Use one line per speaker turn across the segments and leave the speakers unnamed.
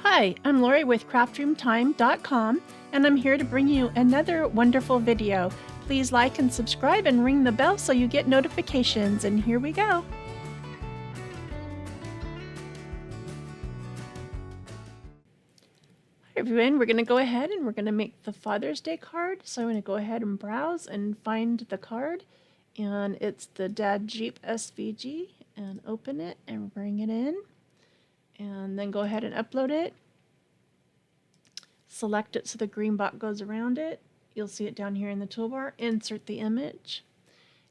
Hi, I'm Lori with craftroomtime.com, and I'm here to bring you another wonderful video. Please like and subscribe and ring the bell so you get notifications, and here we go. Hi everyone, we're going to go ahead and we're going to make the Father's Day card. So I'm going to go ahead and browse and find the card, and it's the DAD Jeep SVG, and open it and bring it in. And then go ahead and upload it. Select it so the green box goes around it. You'll see it down here in the toolbar. Insert the image.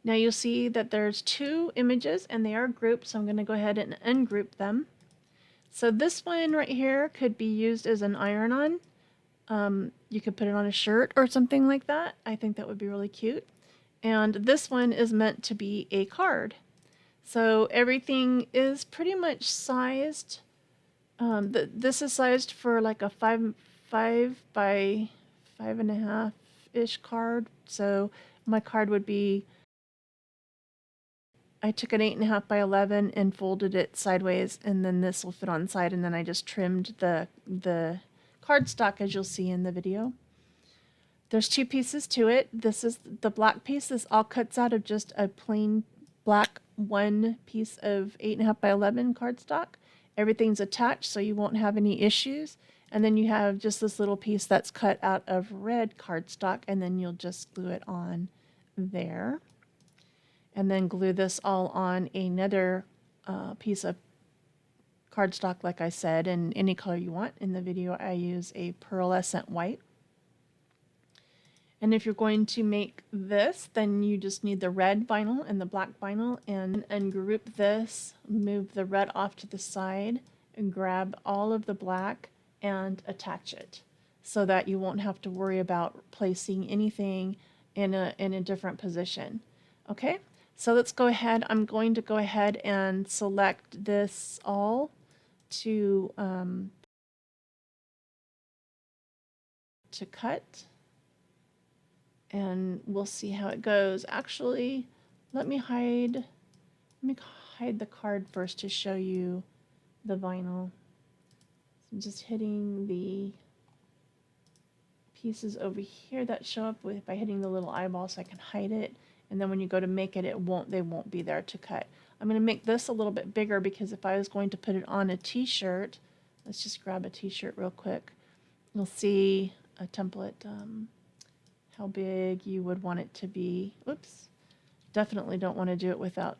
Now you'll see that there's two images and they are grouped, so I'm going to go ahead and ungroup them. So this one right here could be used as an iron-on. You could put it on a shirt or something like that. I think that would be really cute. And this one is meant to be a card. So everything is pretty much sized. This is sized for like a 5 by 5.5 ish card. So my card would be, I took an 8.5 by 11 and folded it sideways, and then this will fit on side, and then I just trimmed the cardstock as you'll see in the video. There's two pieces to it. This is the black piece. This all cuts out of just a plain black one piece of 8.5 by 11 cardstock. Everything's attached so you won't have any issues. And then you have just this little piece that's cut out of red cardstock, and then you'll just glue it on there. And then glue this all on another piece of cardstock, like I said, in any color you want. In the video I use a pearlescent white. And if you're going to make this, then you just need the red vinyl and the black vinyl, and ungroup this, move the red off to the side, and grab all of the black and attach it so that you won't have to worry about placing anything in a different position. Okay, so let's go ahead. I'm going to go ahead and select this all to cut. And we'll see how it goes. Actually, let me hide the card first to show you the vinyl. So I'm just hitting the pieces over here that show up by hitting the little eyeball so I can hide it. And then when you go to make it, they won't be there to cut. I'm going to make this a little bit bigger because if I was going to put it on a t-shirt, let's just grab a t-shirt real quick. You'll see a template. How big you would want it to be. Oops, definitely don't want to do it without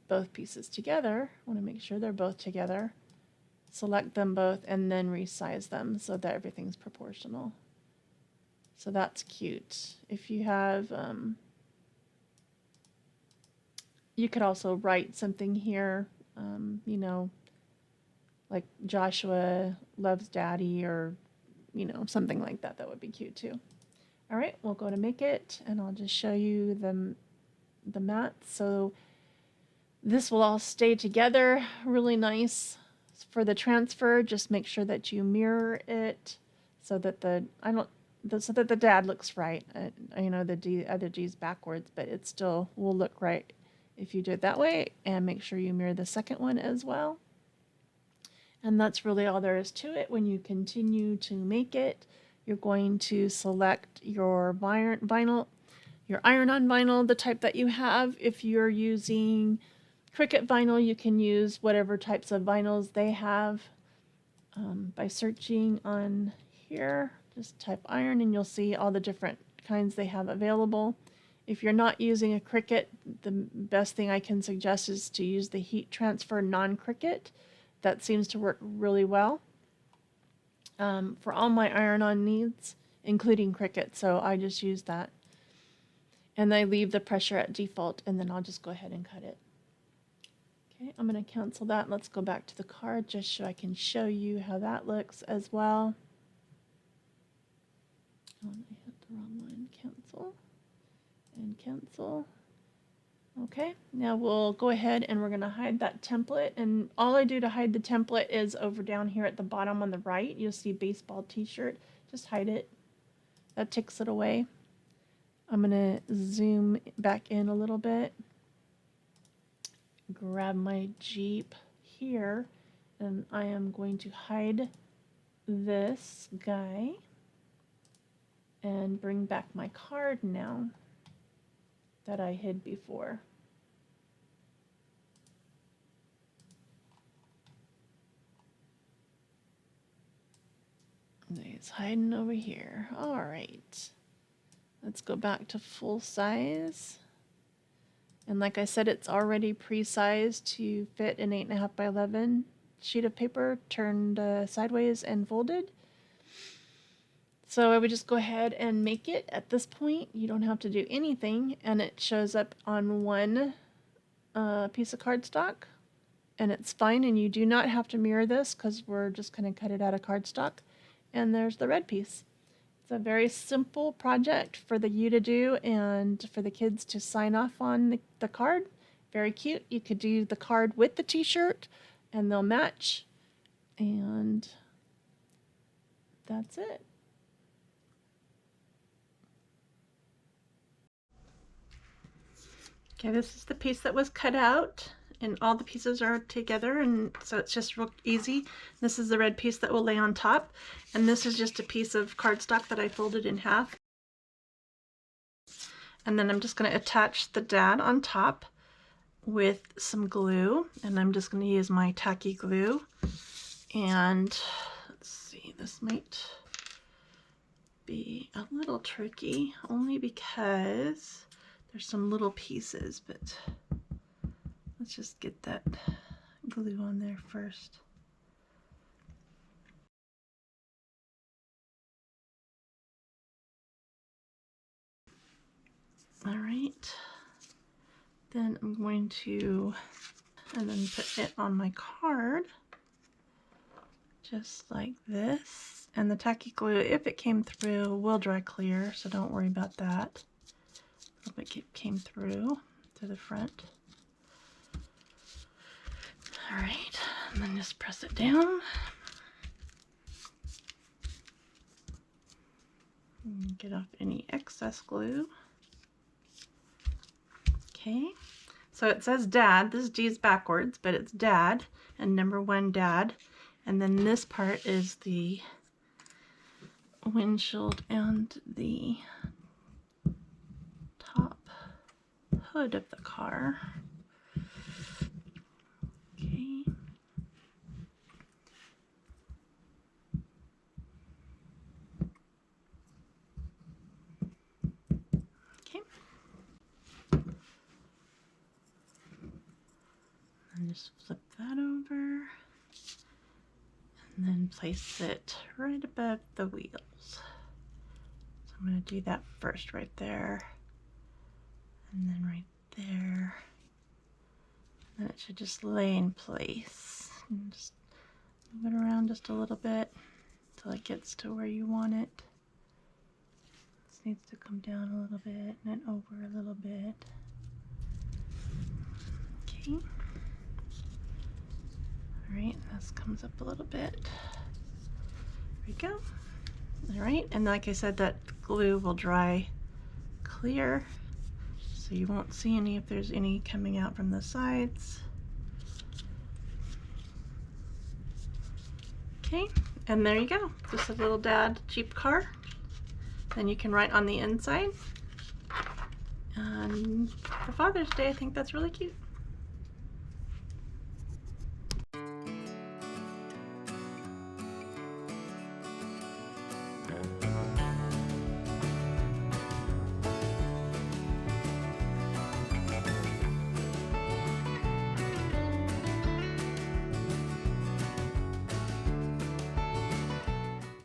both pieces together. I want to make sure they're both together. Select them both and then resize them so that everything's proportional. So that's cute. If you have, you could also write something here, you know, like Joshua loves daddy, or, you know, something like that. That would be cute too. All right, we'll go to make it, and I'll just show you the mats. So this will all stay together really nice. For the transfer, just make sure that you mirror it so that the dad looks right. You know, the other D's backwards, but it still will look right if you do it that way. And make sure you mirror the second one as well. And that's really all there is to it. When you continue to make it, you're going to select your vinyl, your iron-on vinyl, the type that you have. If you're using Cricut vinyl, you can use whatever types of vinyls they have. By searching on here, just type iron and you'll see all the different kinds they have available. If you're not using a Cricut, the best thing I can suggest is to use the heat transfer non-Cricut. That seems to work really well. For all my iron-on needs, including Cricut, so I just use that. And I leave the pressure at default, and then I'll just go ahead and cut it. Okay, I'm going to cancel that. Let's go back to the card just so I can show you how that looks as well. Oh, I hit the wrong one. Cancel and cancel. Okay, now we'll go ahead and we're going to hide that template, and all I do to hide the template is over down here at the bottom on the right, you'll see baseball t-shirt. Just hide it. That takes it away. I'm going to zoom back in a little bit, grab my Jeep here, and I am going to hide this guy and bring back my card now that I hid before. He's hiding over here. All right. Let's go back to full size. And like I said, it's already pre-sized to fit an 8.5 by 11 sheet of paper turned sideways and folded. So I would just go ahead and make it at this point. You don't have to do anything, and it shows up on one piece of cardstock, and it's fine, and you do not have to mirror this because we're just going to cut it out of cardstock. And there's the red piece. It's a very simple project for you to do and for the kids to sign off on the card. Very cute. You could do the card with the t-shirt and they'll match. And that's it. Okay, this is the piece that was cut out, and all the pieces are together, and so it's just real easy. This is the red piece that will lay on top, and this is just a piece of cardstock that I folded in half. And then I'm just going to attach the dad on top with some glue, and I'm just going to use my tacky glue. And let's see, this might be a little tricky only because there's some little pieces, but let's just get that glue on there first. All right, then I'm going to, and then put it on my card, just like this. And the tacky glue, if it came through, will dry clear, so don't worry about that. A little bit came through to the front. All right, and then just press it down. And get off any excess glue. Okay, so it says DAD. This D is backwards, but it's DAD, and number 1 DAD. And then this part is the windshield and the top hood of the car. Okay. Okay. And just flip that over. And then place it right above the wheels. So I'm going to do that first right there. And then right there. And it should just lay in place. And just move it around just a little bit until it gets to where you want it. This needs to come down a little bit and then over a little bit. Okay. Alright, this comes up a little bit. There we go. Alright, and like I said, that glue will dry clear, so you won't see any if there's any coming out from the sides. Okay, and there you go. Just a little DAD Jeep car. Then you can write on the inside. And for Father's Day, I think that's really cute.